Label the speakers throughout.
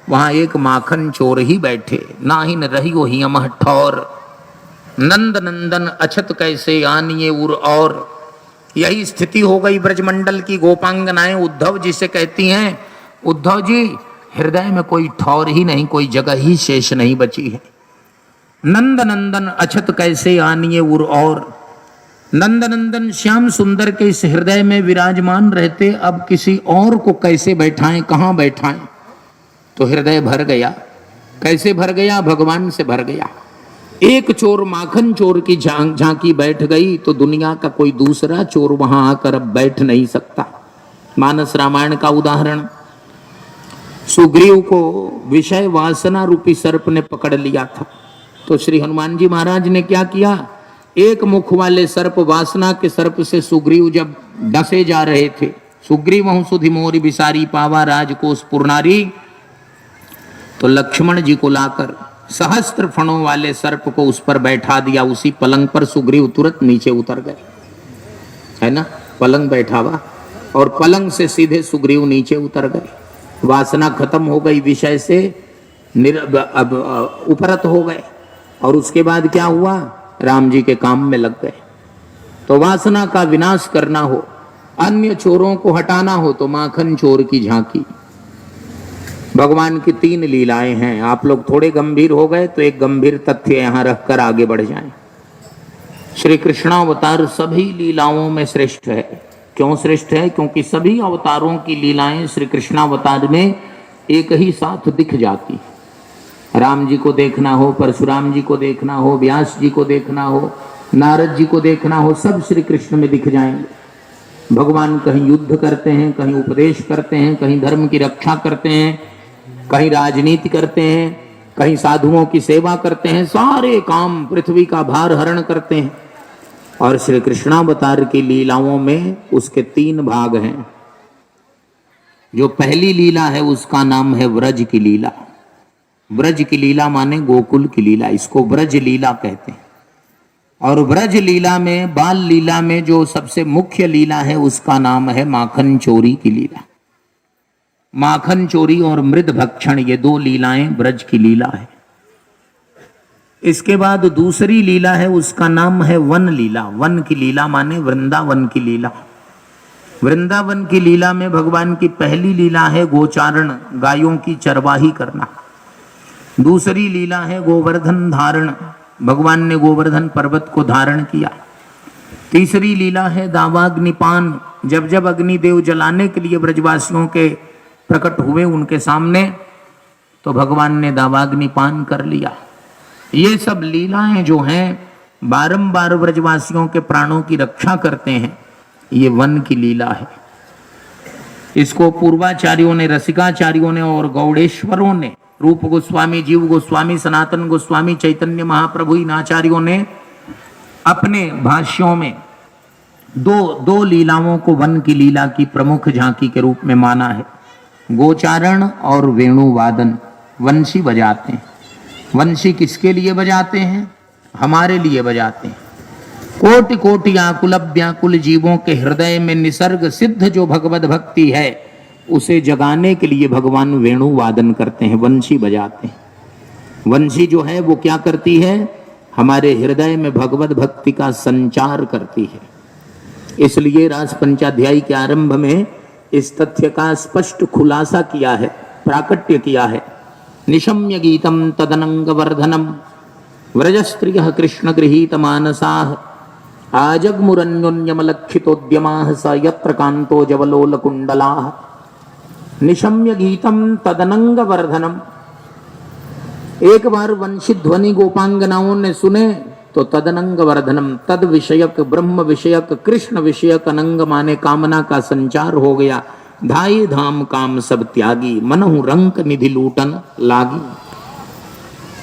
Speaker 1: वहां एक माखन चोर ही बैठे, ना ही न रही वो हियमह ठौर, नंद नंदन अछत कैसे आनिए उर और। यही स्थिति हो गई ब्रजमंडल की। गोपांगनाएं उद्धव जी से कहती हैं, उद्धव जी हृदय में कोई ठौर ही नहीं, कोई जगह ही शेष नहीं बची है। नंद नंदन अछत कैसे आनिए उर और, नंद नंदन श्याम सुंदर के इस हृदय में विराजमान रहते, अब किसी और को कैसे बैठाएं, कहां बैठाएं। तो हृदय भर गया। कैसे भर गया? भगवान से भर गया। एक चोर माखन चोर की झांकी बैठ गई तो दुनिया का कोई दूसरा चोर वहां आकर अब बैठ नहीं सकता। मानस रामायण का उदाहरण, सुग्रीव को विषय वासना रूपी सर्प ने पकड़ लिया था, तो श्री हनुमान जी महाराज ने क्या किया? एक मुख वाले सर्प, वासना के सर्प से सुग्रीव जब डसे जा रहे थे, सुग्रीव हूं सुधि मोरी बिसारी पावा राजकोष पुरनारी, तो लक्ष्मण जी को लाकर सहस्त्र फणों वाले सर्प को उस पर बैठा दिया। उसी पलंग पर सुग्रीव तुरंत नीचे उतर गए, है ना, पलंग बैठा हुआ, और पलंग से सीधे सुग्रीव नीचे उतर गए। वासना खत्म हो गई, विषय से उपरत हो गए। और उसके बाद क्या हुआ? राम जी के काम में लग गए। तो वासना का विनाश करना हो, अन्य चोरों को हटाना हो, तो माखन चोर की झांकी। भगवान की 3 लीलाएं हैं। आप लोग थोड़े गंभीर हो गए तो एक गंभीर तथ्य यहां रखकर आगे बढ़ जाएं। श्री कृष्णावतार सभी लीलाओं में श्रेष्ठ है। क्यों श्रेष्ठ है? क्योंकि सभी अवतारों की लीलाएं श्री कृष्णावतार में एक ही साथ दिख जाती। राम जी को देखना हो, परशुराम जी को देखना हो, व्यास जी को देखना हो, नारद जी को देखना हो, सब श्री कृष्ण में दिख जाएंगे। भगवान कहीं युद्ध करते हैं, कहीं उपदेश करते हैं, कहीं धर्म की रक्षा करते हैं, कहीं राजनीति करते हैं, कहीं साधुओं की सेवा करते हैं, सारे काम पृथ्वी का भार हरण करते हैं। और श्री कृष्णावतार की लीलाओं में उसके 3 भाग हैं। जो पहली लीला है उसका नाम है व्रज की लीला। व्रज की लीला माने गोकुल की लीला, इसको व्रज लीला कहते हैं। और व्रज लीला में, बाल लीला में जो सबसे मुख्य लीला है उसका नाम है माखन चोरी की लीला। माखन चोरी और मृद भक्षण, ये 2 लीलाएं व्रज की लीला है। इसके बाद दूसरी लीला है, उसका नाम है वन लीला। वन की लीला माने वृंदावन की लीला। वृंदावन की लीला में भगवान की पहली लीला है गोचारण, गायों की चरवाही करना। दूसरी लीला है गोवर्धन धारण, भगवान ने गोवर्धन पर्वत को धारण किया। तीसरी लीला है दावाग्निपान, जब जब अग्निदेव जलाने के लिए ब्रजवासियों के प्रकट हुए उनके सामने, तो भगवान ने दावाग्निपान कर लिया। ये सब लीलाएं जो हैं बारंबार ब्रजवासियों के प्राणों की रक्षा करते हैं, ये वन की लीला है। इसको पूर्वाचार्यों ने, रसिकाचार्यों ने और गौड़ेश्वरों ने, रूप गोस्वामी, जीव गोस्वामी, सनातन गोस्वामी, चैतन्य महाप्रभु, इन आचार्यों ने अपने भाष्यों में दो लीलाओं को वन की लीला की प्रमुख झांकी के रूप में माना है। गोचारण और वेणुवादन, वंशी बजाते हैं। वंशी किसके लिए बजाते हैं? हमारे लिए बजाते हैं। कोटि कोटि आकुल व्याकुल जीवों के हृदय में निसर्ग सिद्ध जो भगवत भक्ति है, उसे जगाने के लिए भगवान वेणु वादन करते हैं, वंशी बजाते हैं। वंशी जो है वो क्या करती है? हमारे हृदय में भगवत भक्ति का संचार करती है। इसलिए रास पंचाध्यायी के आरंभ में इस तथ्य का स्पष्ट खुलासा किया है, प्राकट्य किया है। निशम्य गीतम तदनंग वर्धनम व्रजस्त्रियः कृष्ण गृहीत मानसाः आजग्मुरन्योन्यमलक्षितोद्यमाः स यत्र कांतो जवलोल कुंडलाः। निशम्य गीतम तदनंग वर्धनम, एक बार वंशी ध्वनि गोपांगनाओं ने सुने तो तदनंग वर्धनम, तद विषयक, ब्रह्म विषयक, कृष्ण विषयक अनंग माने कामना का संचार हो गया। धाई धाम काम सब त्यागी, मनहु रंक निधि लूटन लागी।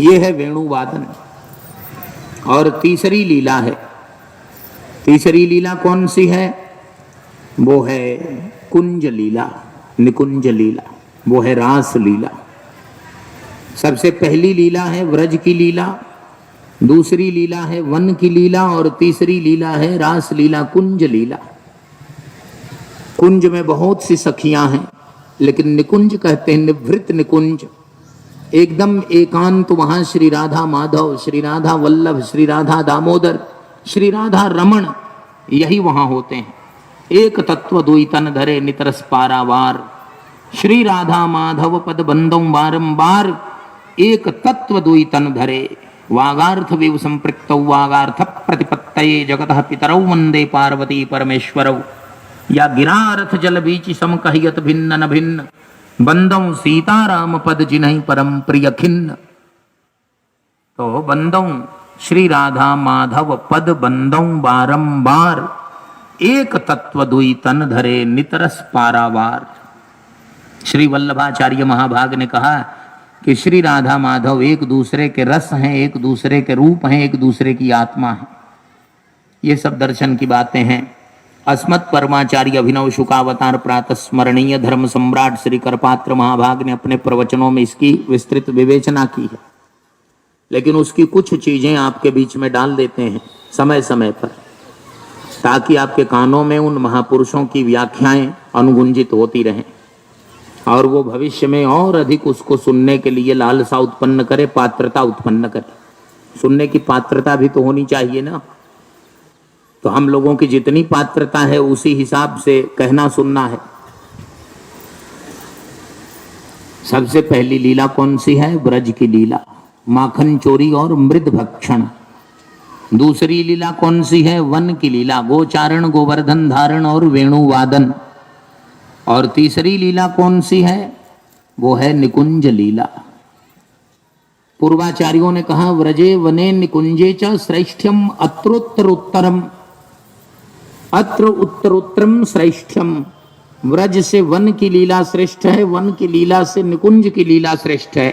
Speaker 1: ये है वेणुवादन। और तीसरी लीला है। तीसरी लीला कौन सी है? वो है कुंज लीला, निकुंज लीला, वो है रास लीला। सबसे पहली लीला है व्रज की लीला, दूसरी लीला है वन की लीला, और तीसरी लीला है रास लीला, कुंज लीला। कुंज में बहुत सी सखियां हैं, लेकिन निकुंज कहते हैं, निवृत्त निकुंज, एकदम एकांत वहां श्री राधा माधव, श्री राधा वल्लभ, श्री राधा दामोदर, श्री राधा रमण, यही वहां होते हैं। एक तत्व दुई तन धरे नितरस पारावार, श्री राधा माधव पद बंदों बारंबार, एक तत्व दुई तन धरे, वागार्थ विव संपृक्तौ वागार्थ प्रतिपत्तये जगतः पितरौ वंदे पार्वती परमेश्वरौ, या गिरारथ जल बीच सम कहियत भिन्न न भिन्न, बंदों सीताराम पद जिन्हि परम प्रिय खिन्न। तो बंदों श्री राधा माधव पद बंदों बारंबार, एक तत्व दुई तन धरे नितरस पारावार। श्री वल्लभाचार्य महाभाग ने कहा कि श्री राधा माधव एक दूसरे के रस हैं, एक दूसरे के रूप हैं, एक दूसरे की आत्मा है। ये सब दर्शन की बातें हैं। अस्मत् परमाचार्य अभिनव शुकावतार प्रातः स्मरणीय धर्म सम्राट श्री करपात्र महाभाग ने अपने प्रवचनों में इसकी विस्तृत विवेचना की है, लेकिन उसकी कुछ चीजें आपके बीच में डाल देते हैं समय समय पर, ताकि आपके कानों में उन महापुरुषों की व्याख्याएं अनुगुंजित होती रहें और वो भविष्य में और अधिक उसको सुनने के लिए लालसा उत्पन्न करे, पात्रता उत्पन्न करे। सुनने की पात्रता भी तो होनी चाहिए ना। तो हम लोगों की जितनी पात्रता है उसी हिसाब से कहना सुनना है। सबसे पहली लीला कौन सी है? ब्रज की लीला, माखन चोरी और मृद भक्षण। दूसरी लीला कौन सी है? वन की लीला, गोचारण, गोवर्धन धारण और वेणुवादन। और तीसरी लीला कौन सी है? वो है निकुंज लीला। पूर्वाचार्यों ने कहा व्रजे वने निकुंजे च श्रेष्ठ्यम अत्रोत्तरोत्तरम, अत्र उत्तरोत्तरम श्रेष्ठ्यम। व्रज से वन की लीला श्रेष्ठ है, वन की लीला से निकुंज की लीला श्रेष्ठ है।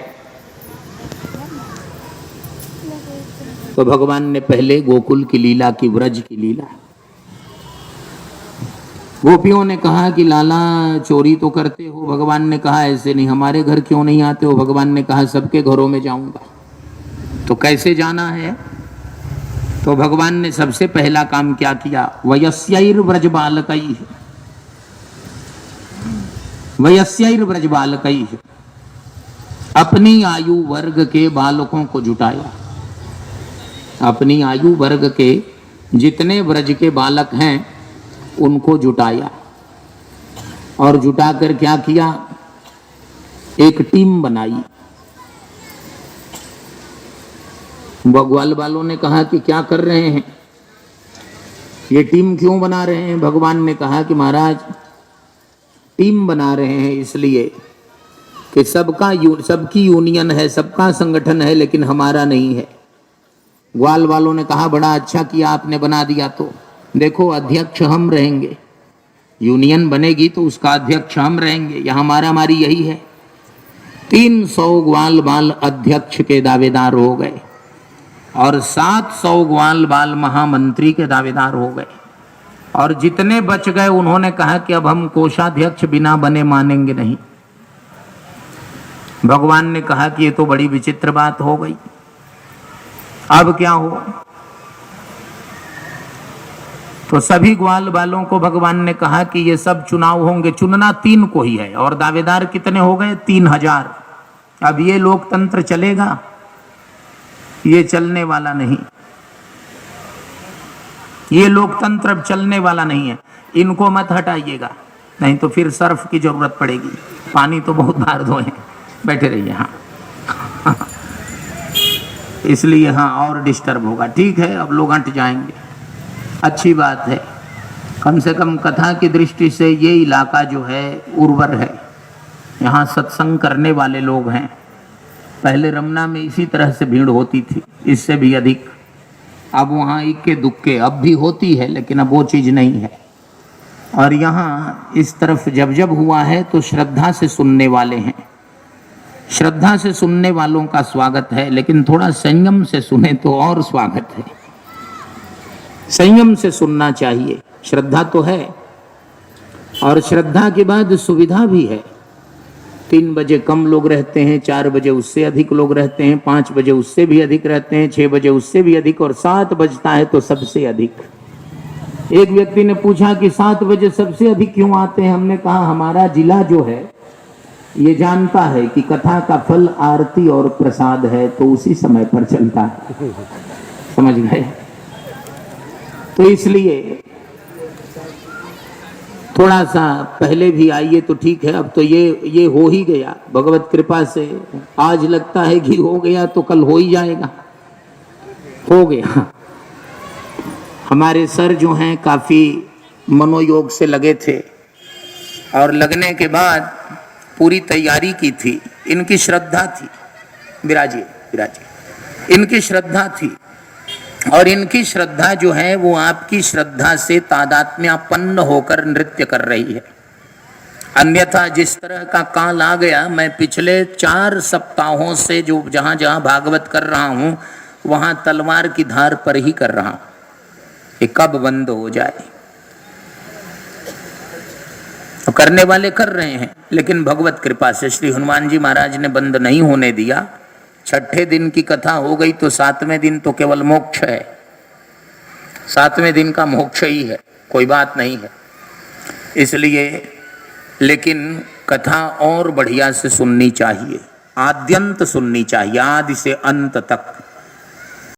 Speaker 1: तो भगवान ने पहले गोकुल की लीला की, व्रज की लीला। गोपियों ने कहा कि लाला चोरी तो करते हो। भगवान ने कहा ऐसे नहीं, हमारे घर क्यों नहीं आते हो? भगवान ने कहा सबके घरों में जाऊंगा। तो कैसे जाना है? तो भगवान ने सबसे पहला काम क्या किया? वयस्यैर ब्रज बालकैः, वयस्यैर ब्रज बालकैः, अपनी आयु वर्ग के बालकों को जुटाया। अपनी आयु वर्ग के जितने ब्रज के बालक हैं उनको जुटाया, और जुटाकर क्या किया? एक टीम बनाई। ग्वाल वालों ने कहा कि क्या कर रहे हैं, ये टीम क्यों बना रहे हैं? भगवान ने कहा कि महाराज टीम बना रहे हैं इसलिए कि सबकी यूनियन है, सबका संगठन है, लेकिन हमारा नहीं है। ग्वाल वालों ने कहा बड़ा अच्छा किया आपने बना दिया, तो देखो अध्यक्ष हम रहेंगे, यूनियन बनेगी तो उसका अध्यक्ष हम रहेंगे। यहाँ मारा मारी यही है। 300 ग्वाल बाल अध्यक्ष के दावेदार हो गए और 700 ग्वाल बाल महामंत्री के दावेदार हो गए, और जितने बच गए उन्होंने कहा कि अब हम कोषाध्यक्ष बिना बने मानेंगे नहीं। भगवान ने कहा कि ये तो बड़ी विचित्र बात हो गई, अब क्या हो? तो सभी ग्वाल बालों को भगवान ने कहा कि ये सब चुनाव होंगे, चुनना 3 को ही है, और दावेदार कितने हो गए? 3000। अब ये लोकतंत्र चलेगा? ये चलने वाला नहीं, ये लोकतंत्र अब चलने वाला नहीं है। इनको मत हटाइएगा, नहीं तो फिर सर्फ की जरूरत पड़ेगी। पानी तो बहुत बार धोए, बैठे रहिए। हाँ इसलिए हाँ और डिस्टर्ब होगा। ठीक है, अब लोग हट जाएंगे, अच्छी बात है। कम से कम कथा की दृष्टि से ये इलाका जो है उर्वर है, यहाँ सत्संग करने वाले लोग हैं। पहले रमना में इसी तरह से भीड़ होती थी, इससे भी अधिक। अब वहाँ इक्के दुक्के अब भी होती है, लेकिन अब वो चीज़ नहीं है। और यहाँ इस तरफ जब जब हुआ है तो श्रद्धा से सुनने वाले हैं, श्रद्धा से सुनने वालों का स्वागत है, लेकिन थोड़ा संयम से सुने तो और स्वागत है। संयम से सुनना चाहिए। श्रद्धा तो है, और श्रद्धा के बाद सुविधा भी है। 3 बजे कम लोग रहते हैं, 4 बजे उससे अधिक लोग रहते हैं, 5 बजे उससे भी अधिक रहते हैं, 6 बजे उससे भी अधिक, और 7 बजता है तो सबसे अधिक। एक व्यक्ति ने पूछा कि 7 बजे सबसे अधिक क्यों आते हैं? हमने कहा हमारा जिला जो है ये जानता है कि कथा का फल आरती और प्रसाद है, तो उसी समय पर चलता है। समझ गए? तो इसलिए थोड़ा सा पहले भी आइए तो ठीक है, अब तो ये हो ही गया भगवत कृपा से। आज लगता है कि हो गया तो कल हो ही जाएगा, हो गया। हमारे सर जो हैं काफी मनोयोग से लगे थे, और लगने के बाद पूरी तैयारी की थी। इनकी श्रद्धा थी, विराजिए विराजिए, इनकी श्रद्धा थी, और इनकी श्रद्धा जो है वो आपकी श्रद्धा से तादात्म्यापन्न होकर नृत्य कर रही है। अन्यथा जिस तरह का काल आ गया, मैं पिछले 4 सप्ताहों से जो जहां जहां भागवत कर रहा हूं, वहां तलवार की धार पर ही कर रहा हूं, ये कब बंद हो जाए। तो करने वाले कर रहे हैं, लेकिन भगवत कृपा से श्री हनुमान जी महाराज ने बंद नहीं होने दिया। 6ठे दिन की कथा हो गई तो 7वें दिन तो केवल मोक्ष है, 7वें दिन का मोक्ष ही है, कोई बात नहीं है। इसलिए लेकिन कथा और बढ़िया से सुननी चाहिए, आद्यंत सुननी चाहिए, आदि से अंत तक।